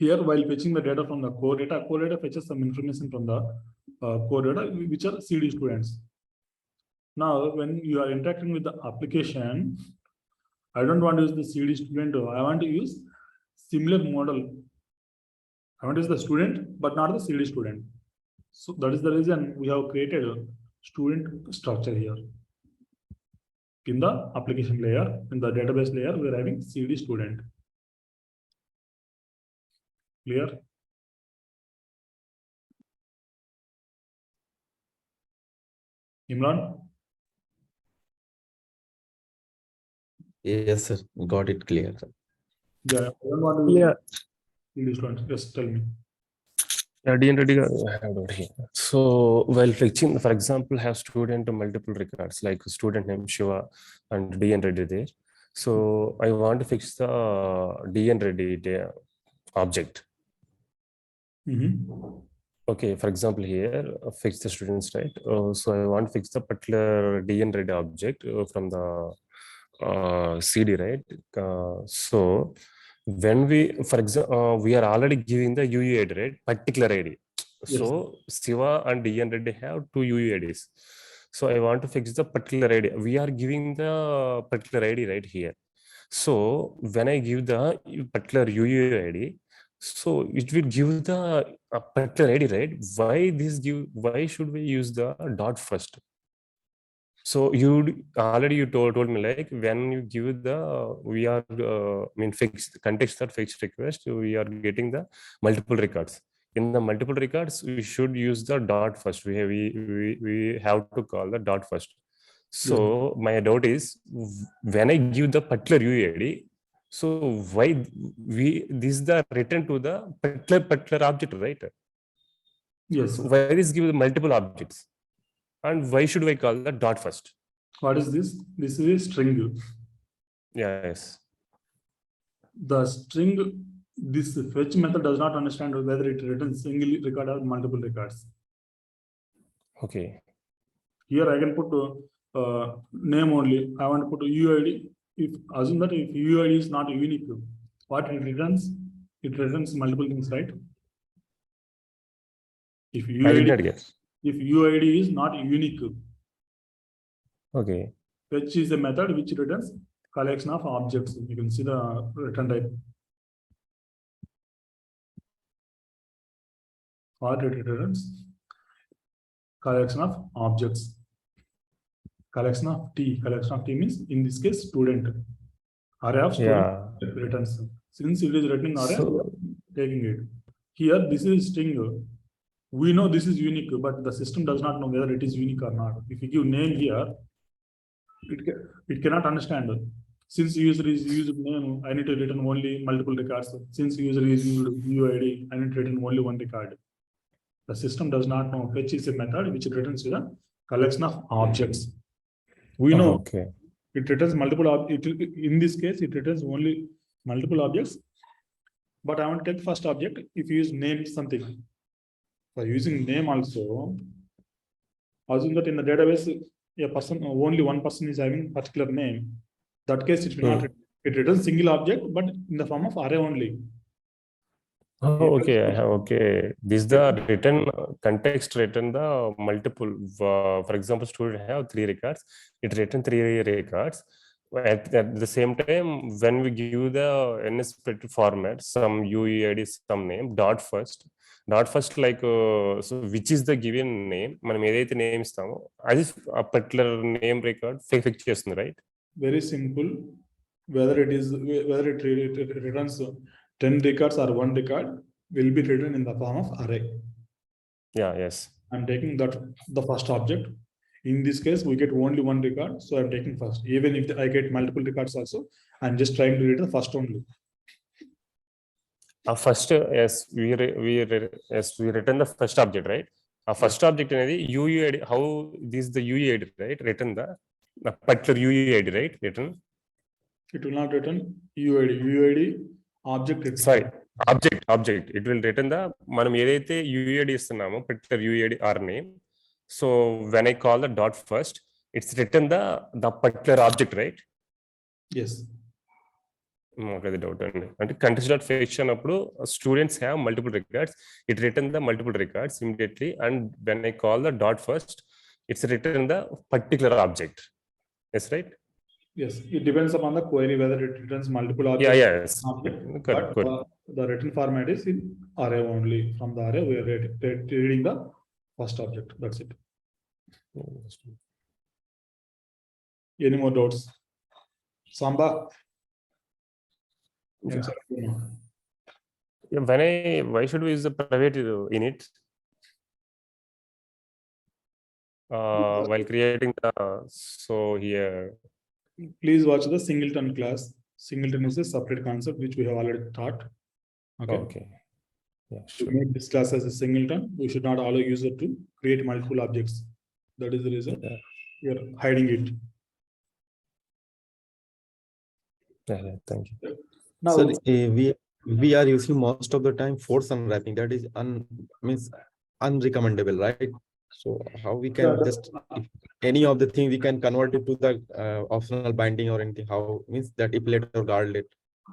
Here, while fetching the data from the CoreData fetches some information from the CoreData, which are CD students. Now, when you are interacting with the application, I don't want to use the CD student. I want to use similar model. I want to use the student, but not the CD student. So that is the reason we have created a student structure here. In the application layer, in the database layer, we are having CD student. Clear? Imran? Yes, sir. Got it clear. Yeah, I don't want to use CD student. Just tell me. DNREDDi I have it here. So while fetching, for example, have student multiple records like student name Shiva and DNREDDi there. So I want to fix the DNREDDi object. Okay, for example, here fix the students, right? So I want to fix the particular DNREDDi object from the CD, right? So when we, for example, we are already giving the UUID, right? Particular ID. Yes. So Shiva and DNREDDi have two UUIDs. So I want to fix the particular ID. We are giving the particular ID right here. So when I give the particular UUID, so it will give the particular ID, right? Why should we use the dot first? So you told me like when you give the fixed context that fixed request, we are getting the multiple records. In the multiple records, we should use the dot first. We have to call the dot first. So my doubt is when I give the particular UID, so why this is the return to the particular object, right? Yes. So why is give the multiple objects? And why should I call the dot first? What is this? This is a string. Yes. The string, this fetch method does not understand whether it returns single record or multiple records. Okay. Here I can put name only. I want to put UID. If assume that if UID is not unique, what it returns? It returns multiple things, right? If UID is not unique. Okay. Fetch is a method which returns collection of objects. You can see the return type. What it returns? Collection of objects. Collection of T. Collection of T means in this case student. Array of student returns. Since it is returning array, taking it. Here this is string. We know this is unique, but the system does not know whether it is unique or not. If you give name here, it cannot understand. Since user is used name, I need to return only multiple records. Since user is used UID, I need to return only one record. The system does not know. Fetch is a method which returns the collection of objects. We know it returns multiple objects. In this case, it returns only multiple objects. But I want to take first object. If you use name something, by using name also, assume that in the database, a person, only one person is having particular name. That case, it will not. It returns single object, but in the form of array only. Oh, okay. Okay. This is the return context, return the multiple. For example, student have 3 records. It return 3 records. At the same time, when we give the NSPT format, some UUID, some name, dot first, like, so which is the given name? Manam edaithe name istamo, adi a particular name record fetch chestundi, right? Very simple. Whether it returns 10 records or 1 record will be written in the form of array. Yeah, yes. I'm taking that the first object. In this case, we get only 1 record, so I'm taking first. Even if I get multiple records also, I'm just trying to read the first only. First, yes, we return the first object, right? First object is UUID. How this is the UUID, right? Return the particular UUID, right? Return. It will not return UUID. UUID object. Sorry, object. It will return the manam edaithe UUID istunamo particular UUID or name. So when I call the dot first, it's written the particular object, right? Yes. మాకు అది doubt అండి. అంటే contest dot fetch అన్నప్పుడు students have multiple records, it return the multiple records immediately, and when I call the dot first, it's written in the particular object. Yes, right? Yes, it depends upon the query whether it returns multiple objects. Yeah, yes. Object, Correct, but correct. the written format is in array only. From the array, we are reading the first object. That's it. Any more doubts? Samba? Yeah. Yeah, why should we use the private init while creating the, so here. Please watch the Singleton class. Singleton is a separate concept which we have already taught. Okay. Okay. Yeah, To sure. make this class as a singleton, we should not allow user to create multiple objects. That is the reason we are hiding it. Yeah, thank you. Now, Sir, we are using most of the time force unwrapping. That is means unrecommendable, right? So how we can just, if any of the thing we can convert it to the optional binding or anything, how means that if let or guardlet,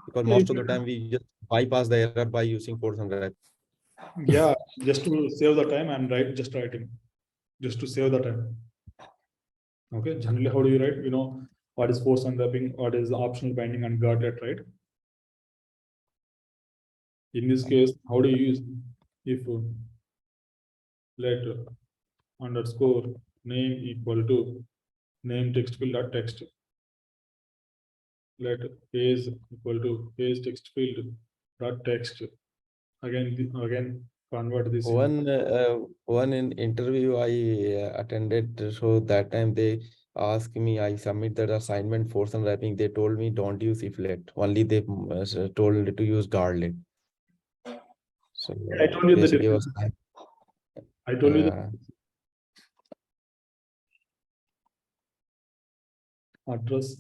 because most of the time we just bypass the error by using force unwrap. yeah, just to save the time and just writing, just to save the time. Okay, generally, how do you write? You know what is force unwrapping, what is optional binding and guardlet, right? In this case, how do you use if let underscore name equal to name text field dot text, let page equal to page text field dot text, again convert this One in interview I attended, so that time they asked me, I submitted the assignment force unwrapping. They told me don't use if let, only they told to use guardlet. So I told you the basically difference. I told you the address.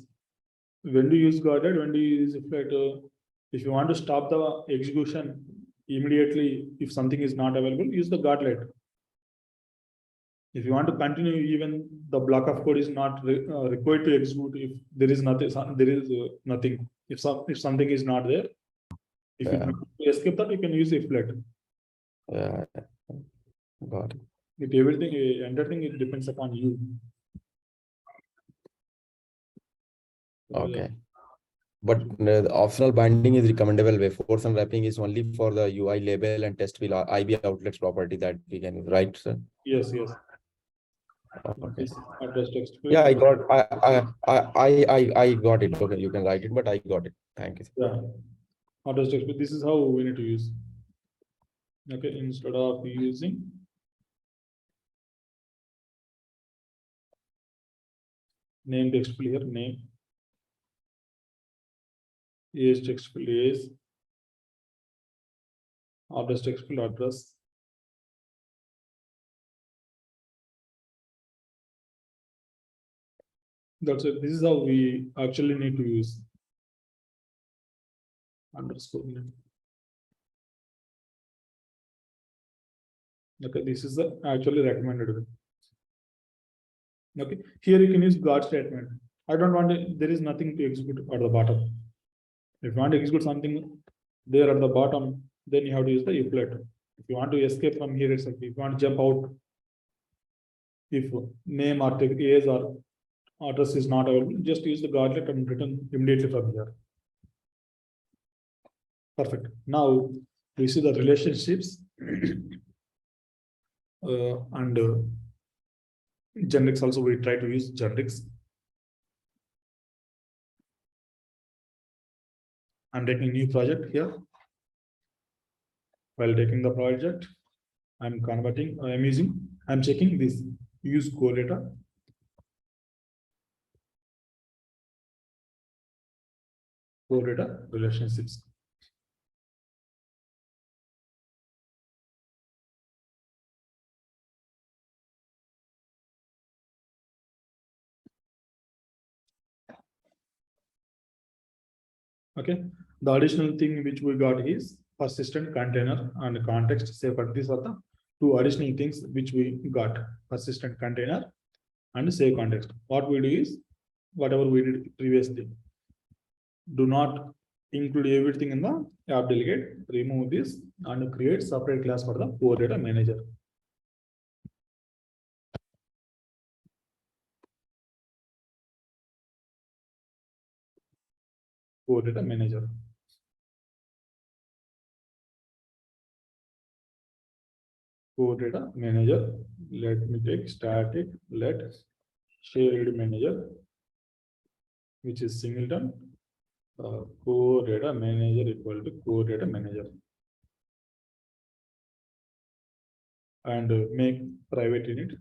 When do you use guarded? When do you use if let? If you want to stop the execution immediately, if something is not available, use the guardlet. If you want to continue, even the block of code is not required to execute if there is nothing. There is nothing. If something is not there, if you want to escape that, you can use if let. Yeah, got it. If everything, everything, it depends upon you. Okay. But the optional binding is recommendable way. Force unwrapping is only for the UI label and test field IB outlets property that we can use, right, sir? Yes, yes. Okay. Address text field. Yeah, I got it. Okay, you can write it, but I got it. Thank you. Yeah. Address text field. This is how we need to use. Okay, instead of using name text field here, name is text field is address text field address. That's it. This is how we actually need to use underscore name. Okay, this is the actually recommended way. Okay, here you can use guard statement. I don't want it, there is nothing to execute at the bottom. If you want to execute something there at the bottom, then you have to use the if let. If you want to escape from here itself, if you want to jump out, if name or text is or address is not available, just use the guardlet and return immediately from here. Perfect. Now we see the relationships and generics. Also, we try to use generics. I'm taking a new project here. While taking the project, I'm converting. I'm checking this. Use CoreData. CoreData relationships. Okay. The additional thing which we got is persistent container and context. Say for these are the two additional things which we got: persistent container and save context. What we do is whatever we did previously. Do not include everything in the app delegate, remove this and create separate class for the CoreData manager. CoreData manager. CoreData manager. Let me take static, let shared manager, which is Singleton. CoreData manager equal to CoreData manager. And make private unit.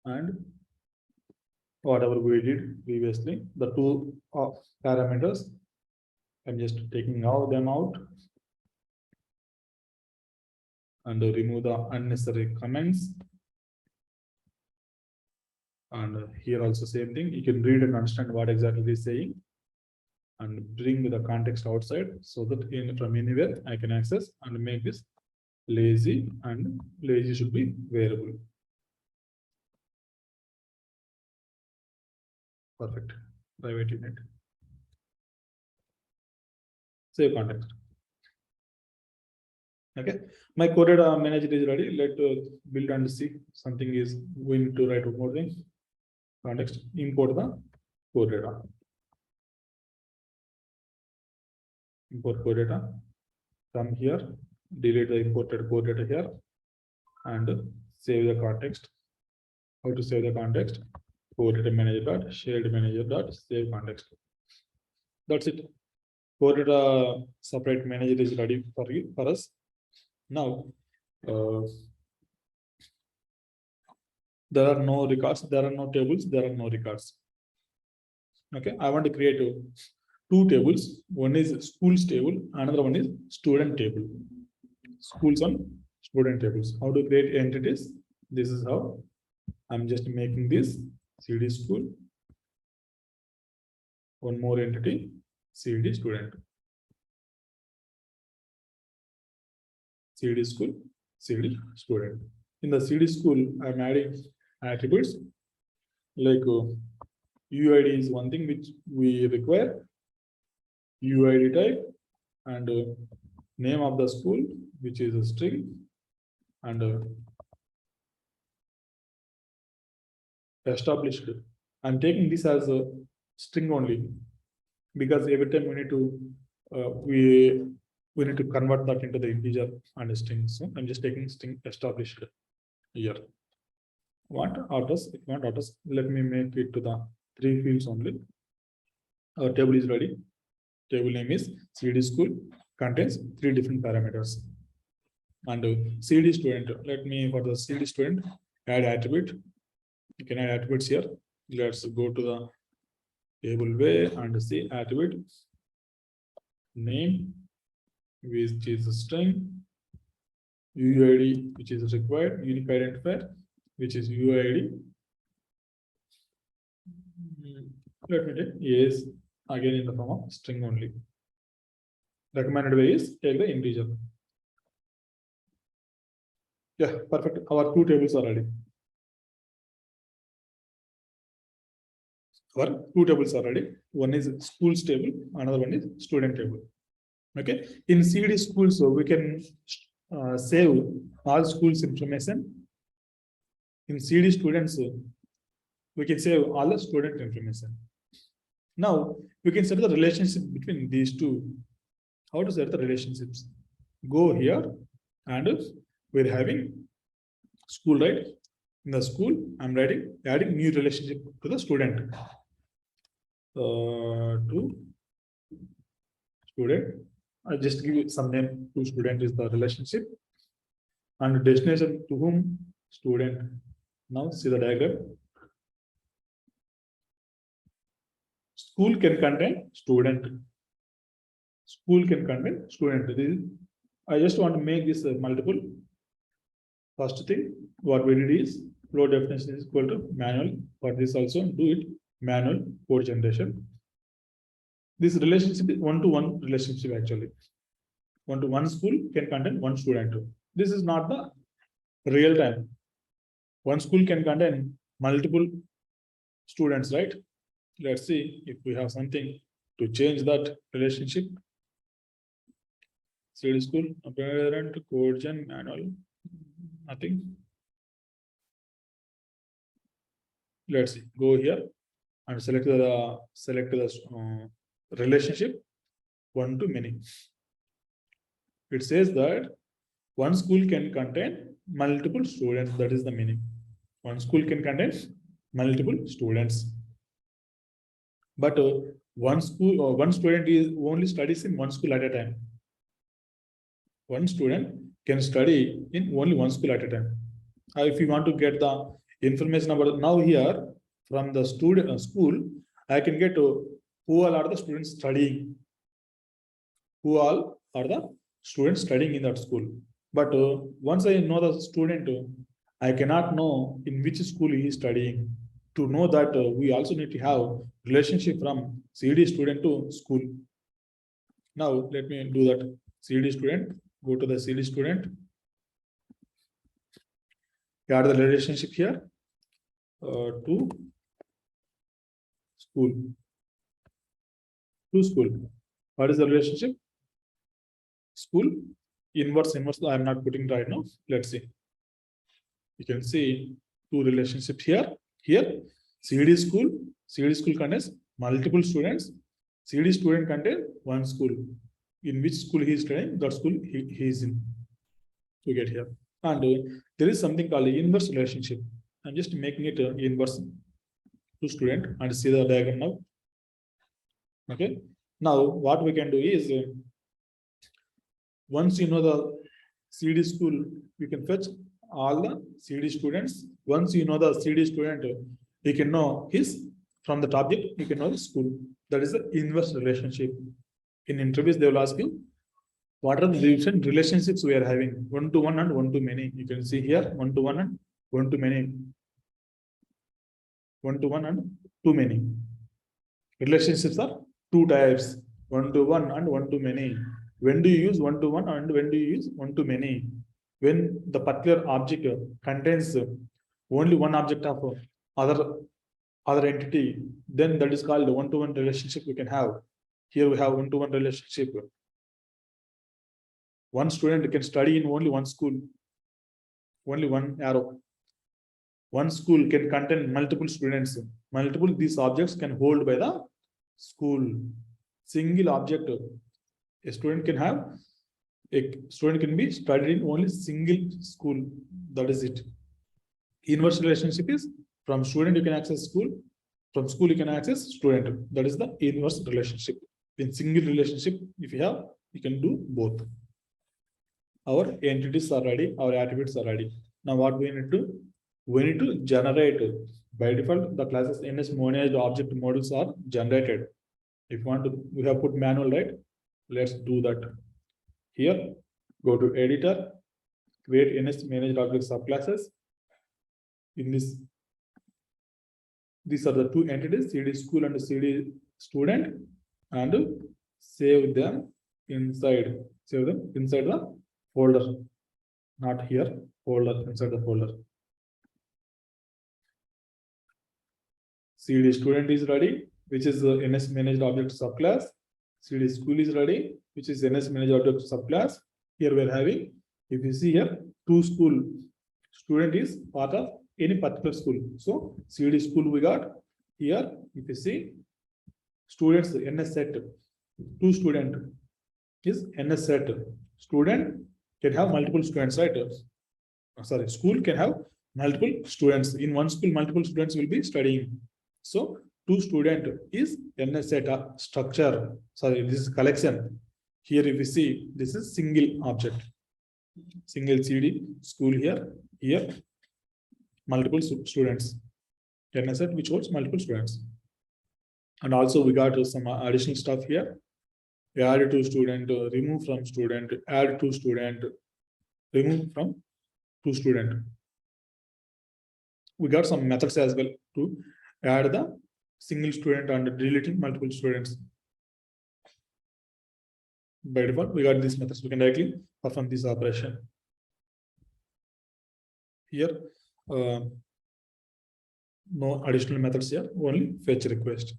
And whatever we did previously, the two parameters, I'm just taking all them out and remove the unnecessary comments. And here also same thing, you can read and understand what exactly it is saying and bring the context outside so that from anywhere I can access and make this lazy, and lazy should be variable. Perfect. Private unit. Save context. Okay, my CoreData manager is ready. Let build and see something is we need to write one more thing. Context, import the CoreData. Import CoreData. Come here, delete the imported CoreData here, and save the context. How to save the context? CoreData manager dot shared manager dot save context. That's it. CoreData separate manager is ready for us. Now, there are no records, there are no tables, there are no records. Okay, I want to create two tables. One is schools table, another one is student table. Schools and student tables. How to create entities? This is how I'm just making this CD school. One more entity, CD student. CD school, CD student. In the CD school, I'm adding attributes like UID is one thing which we require. UID type and name of the school, which is a string, and established. I'm taking this as a string only because every time we need to we need to convert that into the integer and a string. So I'm just taking string established here. Want orders? If want orders, let me make it to the 3 fields only. Our table is ready. Table name is CD school, contains 3 different parameters. And CD student, let me for the CD student add attribute. You can add attributes here. Let's go to the table way and see attribute name, which is a string, UID, which is required, unique identifier, which is UID. Let me take yes, again in the form of string only. Recommended way is take the integer. Yeah, perfect. Our 2 tables are ready. Our 2 tables are ready. One is schools table, another one is student table. Okay. In CD schools, so we can save all schools information. In CD students, we can save all the student information. Now we can set the relationship between these two. How to set the relationships? Go here and we're having school, right? In the school, I'm adding new relationship to the student. To student, I just give it some name. To student is the relationship, and destination to whom? Student. Now see the diagram. School can contain student. School can contain student. I just want to make this multiple. First thing, what we did is flow definition is equal to manual. For this also do it manual code generation. This relationship is 1-to-1 relationship actually. 1-to-1 school can contain 1 student. This is not the real time. One school can contain multiple students, right? Let's see if we have something to change that relationship. CD school, apparent, code gen, manual, nothing. Let's see, go here and select the relationship one to many. It says that one school can contain multiple students. That is the meaning. One school can contain multiple students. But one school or one student is only studies in one school at a time. One student can study in only one school at a time. If you want to get the information about now here from the student school, I can get who all are the students studying. Who all are the students studying in that school. But once I know the student, I cannot know in which school he is studying. To know that, we also need to have relationship from CD student to school. Now let me do that. CD student, go to the CD student. Add the relationship here to school. To school. What is the relationship? School, inverse, I am not putting right now. Let's see. You can see two relationships here. Here, CD school contains multiple students. CD student contains one school. In which school he is studying, that school he is in. To get here. And there is something called inverse relationship. I'm just making it inverse to student and see the diagram now. Okay. Now, what we can do is, once you know the CD school, you can fetch all the CD students. Once you know the CD student, you can know his from the object, you can know the school. That is the inverse relationship. In interviews, they will ask you, what are the different relationships we are having? One to one and one to many. You can see here, one to one and one to many. One to one and too many. Relationships are two types, one to one and one to many. When do you use one to one and when do you use one to many? When the particular object contains only one object of other entity, then that is called one-to-one relationship we can have. Here we have one-to-one relationship. One student can study in only one school, only one arrow. One school can contain multiple students. Multiple these objects can hold by the school. Single object. A student can be studied in only single school. That is it. Inverse relationship is from student you can access school, from school you can access student. That is the inverse relationship. In single relationship, if you have, you can do both. Our entities are ready, our attributes are ready. Now what we need to? We need to generate. By default, the classes NS managed object models are generated. If you want to, we have put manual, right? Let's do that. Here, go to editor, create NS managed object subclasses. In this, these are the two entities, CD school and CD student, and save them inside. Save them inside the folder. Not here, folder, inside the folder. CD student is ready, which is the NS managed object subclass. CD school is ready, which is NS managed object subclass. Here we are having, if you see here, two school student is part of any particular school. So CD school we got here. If you see students NS set, two student is NS set. Student can have multiple students, right? Sorry, school can have multiple students. In one school, multiple students will be studying. So two student is NS set structure. Sorry, this is collection. Here if you see, this is single object. Single CD school here, multiple students. NS set which holds multiple students. And also we got some additional stuff here. Add to student, remove from student, add to student, remove from to student. We got some methods as well to add the single student and deleting multiple students. By default, we got these methods. We can directly perform this operation. Here, no additional methods here, only fetch request.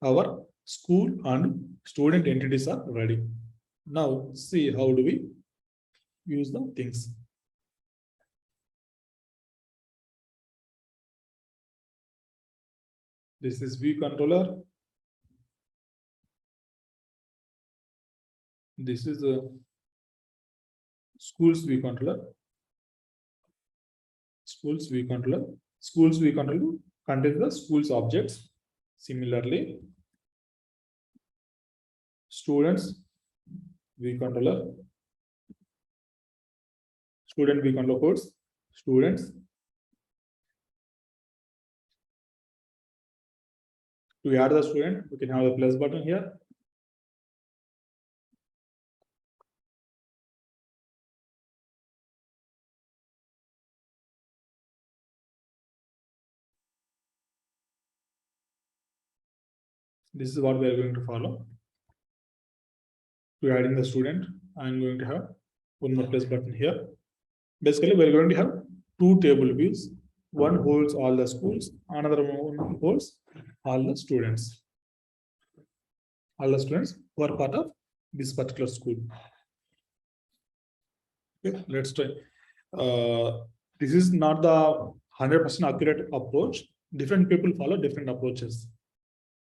our school and student entities are ready. Now see how do we use the things. This is view controller. This is a schools view controller. Schools view controller. Schools view controller contains the schools objects. Similarly, students view controller. Student view controller codes. Students. To add the student, we can have the plus button here. This is what we are going to follow. To adding the student, I'm going to have one more plus button here. Basically, we're going to have two table views. One holds all the schools, another one holds all the students. All the students who are part of this particular school. Okay, let's try. This is not the 100% accurate approach. Different people follow different approaches.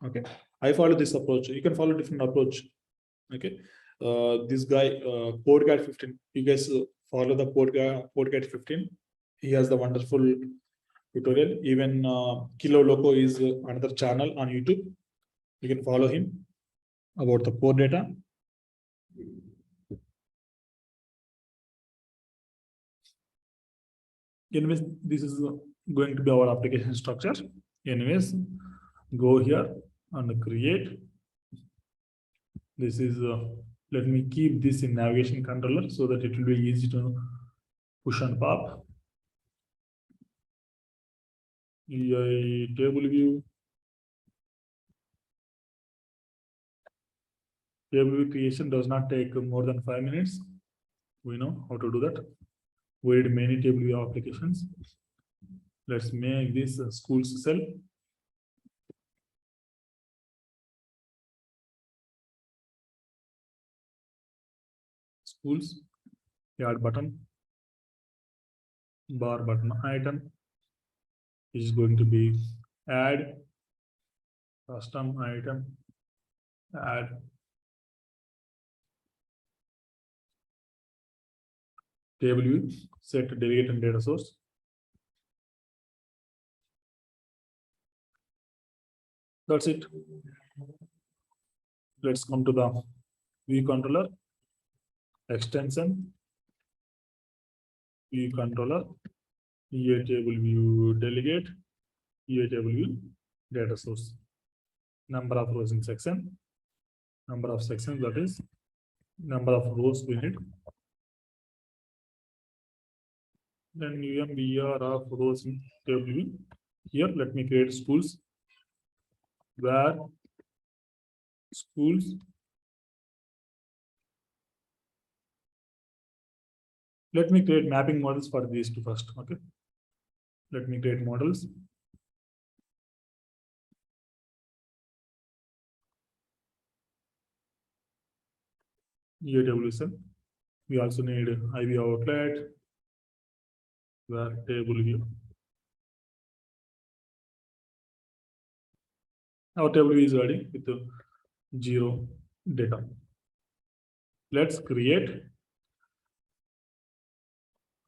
Okay, I follow this approach. You can follow different approach. Okay, this guy CoreData 15. You guys follow the CoreData 15. He has the wonderful tutorial. Even Kilo Loco is another channel on YouTube. You can follow him about the CoreData. Anyways, this is going to be our application structure. Anyways, go here and create. This is let me keep this in navigation controller so that it will be easy to push and pop. EI table view. Table view creation does not take more than 5 minutes. We know how to do that. We did many table view applications. Let's make this schools cell. Schools, add button, bar button item is going to be add custom item, add table view, set delegate and data source. That's it. Let's come to the view controller, extension, view controller, EA table view delegate, EA table view data source. Number of rows in section, number of sections, that is number of rows we need. Then UMBR of rows in table view. Here, let me create schools where schools let me create mapping models for these two first. Okay, let me create models. EAWSM. We also need IV outlet where table view. Our table view is ready with 0 data. Let's create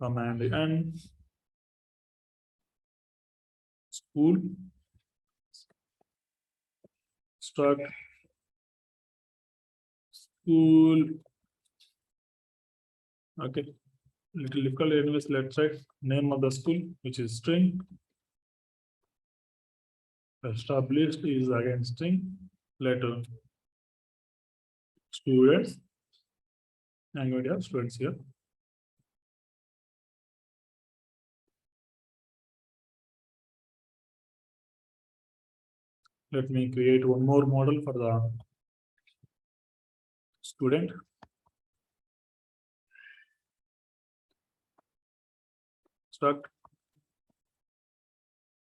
command N school struct school. Okay, little difficult. Anyways, let's write name of the school, which is string. Established is again string. Letter students. I'm going to have students here. Let me create one more model for the student. Struct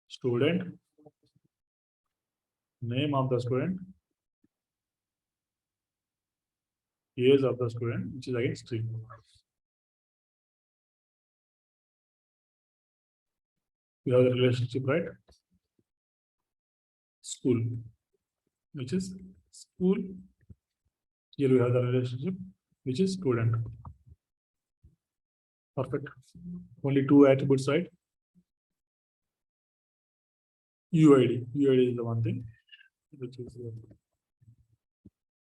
student. name of the student, age of the student, which is again string. We have the relationship, right? School, which is school. Here we have the relationship, which is student. Perfect. Only two attributes, right? UID. UID is the one thing, which is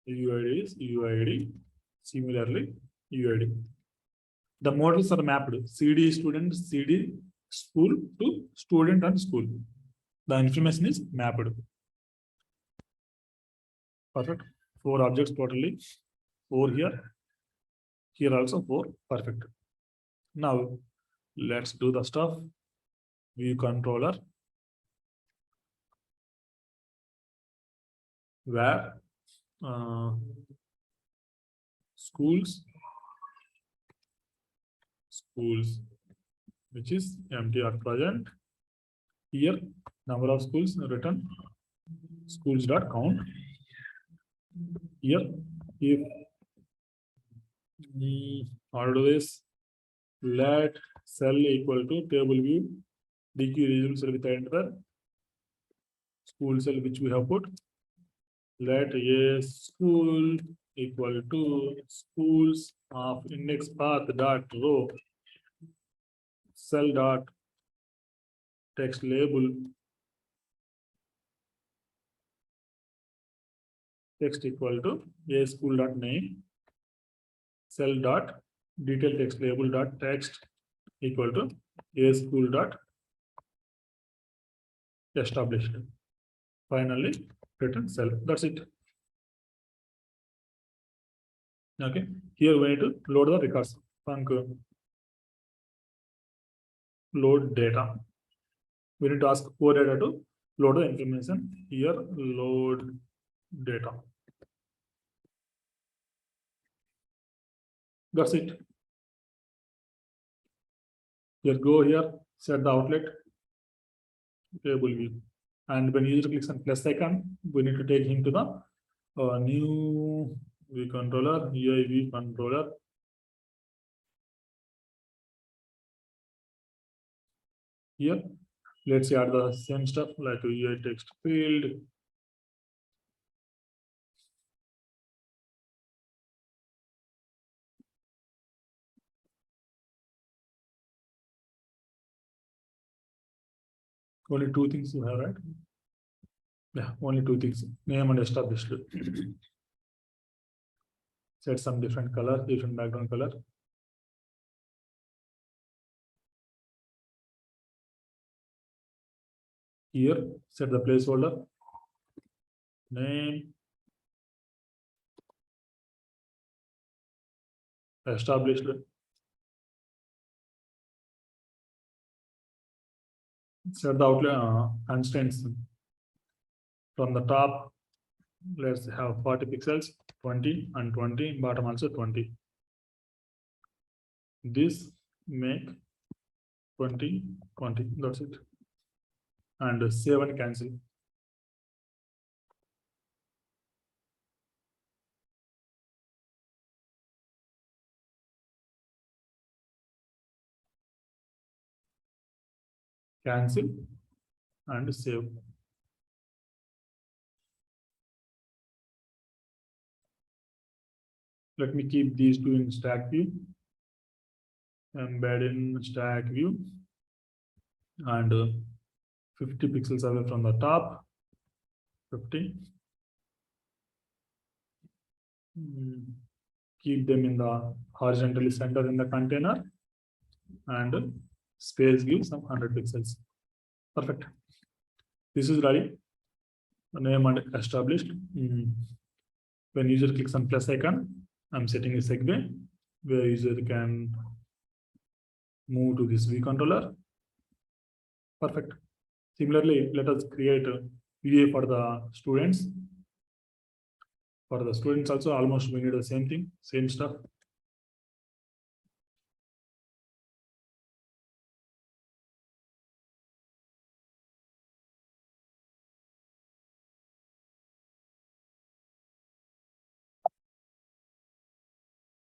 UID is UID. Similarly, UID. The models are mapped CD student, CD school to student and school. The information is mapped. Perfect. 4 objects totally. 4 here. Here also 4. Perfect. Now let's do the stuff. View controller. Where schools, which is empty or present. Here number of schools written schools dot count. Here if always let cell equal to table view DQ resume cell with enter school cell which we have put. Let a school equal to schools of index path dot row cell dot text label text equal to a school dot name cell dot detail text label dot text equal to a school dot established. Finally, return cell. That's it. Okay. Here we need to load the records. Load data. We need to ask CoreData to load the information. Here, load data. That's it. Here, go here, set the outlet, table view. And when user clicks on plus icon, we need to take him to the new view controller, UI view controller. Here, let's add the same stuff like UI text field. Only 2 things you have, right? Yeah, only 2 things. Name and established. Set some different color, different background color. Here, set the placeholder. Name. Established. Set the outline constraints. From the top, let's have 40 pixels, 20 and 20, bottom also 20. This make 20, 20, that's it. And save and cancel. Cancel and save. Let me keep these two in stack view. Embed in stack view. And 50 pixels away from the top. 50. Keep them in the horizontally center in the container. And space give some 100 pixels. Perfect. This is ready. Name and established. When user clicks on plus icon, I'm setting a segue where user can move to this view controller. Perfect. Similarly, let us create a VA for the students. For the students also, almost we need the same thing, same stuff.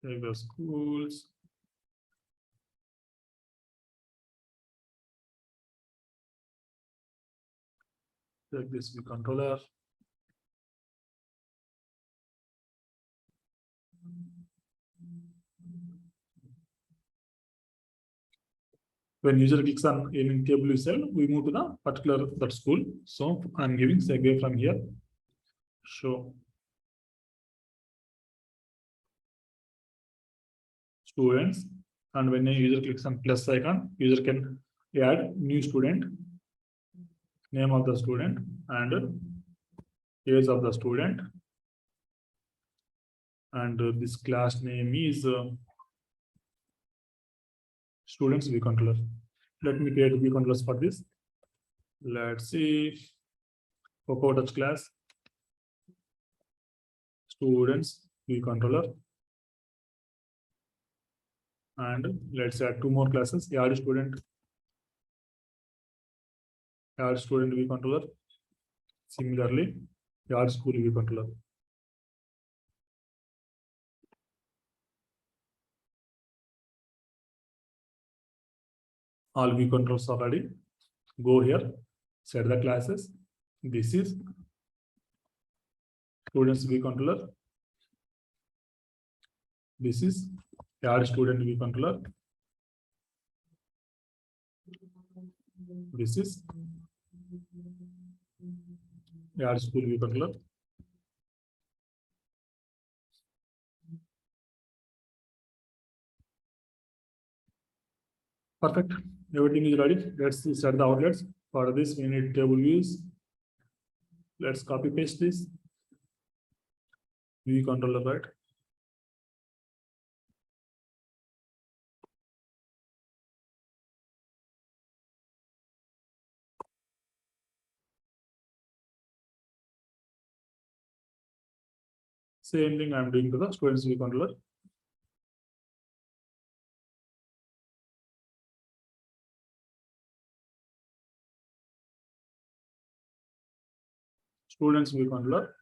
Take the schools. Take this view controller. When user clicks on any table cell, we move to the particular that school. So I'm giving segue from here. Show students, and when a user clicks on plus icon, user can add new student, name of the student, and age of the student, and this class name is students view controller. Let me create view controllers for this. Let's see. Coco touch class, students view controller, and let's add two more classes. Add student view controller. Similarly, add school view controller. All view controls are ready. Go here, set the classes. This is students view controller. This is add student view controller. This is add school view controller. Perfect. Everything is ready. Let's set the outlets. For this, we need table views. Let's copy paste this. View controller, right? Same thing I'm doing to the students view controller. Students view controller.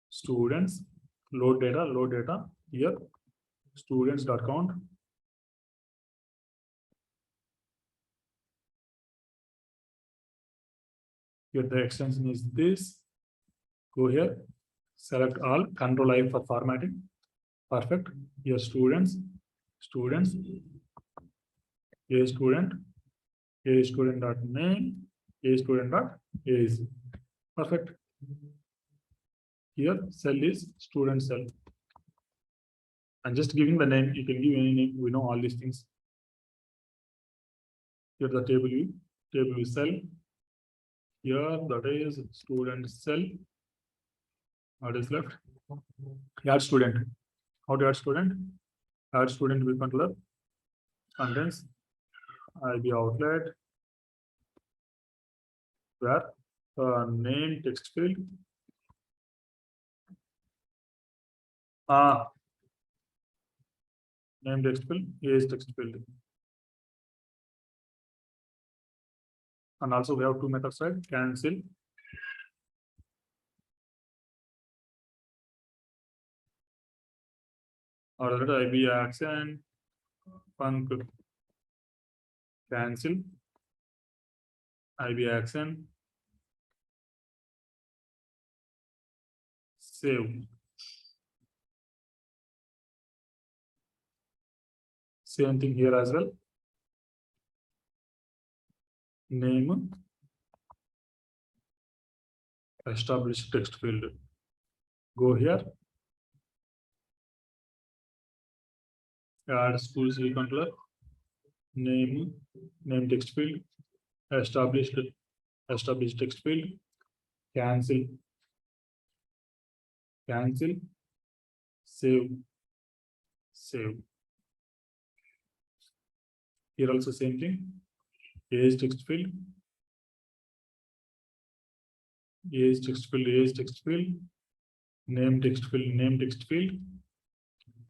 Students, load data here, students.count. Here the extension is this. Go here, select all, Control I for formatting. Perfect. Here students, a student dot name, a student dot age. Perfect. Here cell is student cell. I'm just giving the name. You can give any name. We know all these things. Here the table view cell. Here that is student cell. What is left? Add student. How to add student? Add student view controller. Contents. IB outlet. Where name text field. Name text field, age text field. And also we have two methods, right? Cancel. Or that IB action. Func. Cancel. IB action. Save. Same thing here as well. Name. Establish text field. Go here. Add schools view controller. Name text field. Established text field. Cancel. Save. Here also same thing. Age text field. Age text field. Name text field.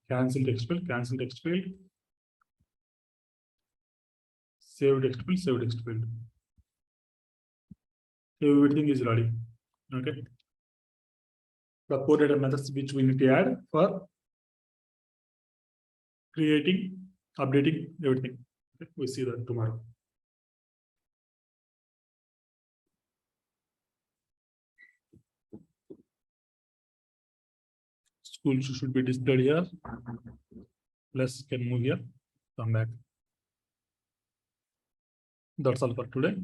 Cancel text field. Save text field. Everything is ready. Okay. the CoreData methods which we need to add for creating, updating everything. Okay, we see that tomorrow. School should be displayed here. Plus can move here, come back. That's all for today.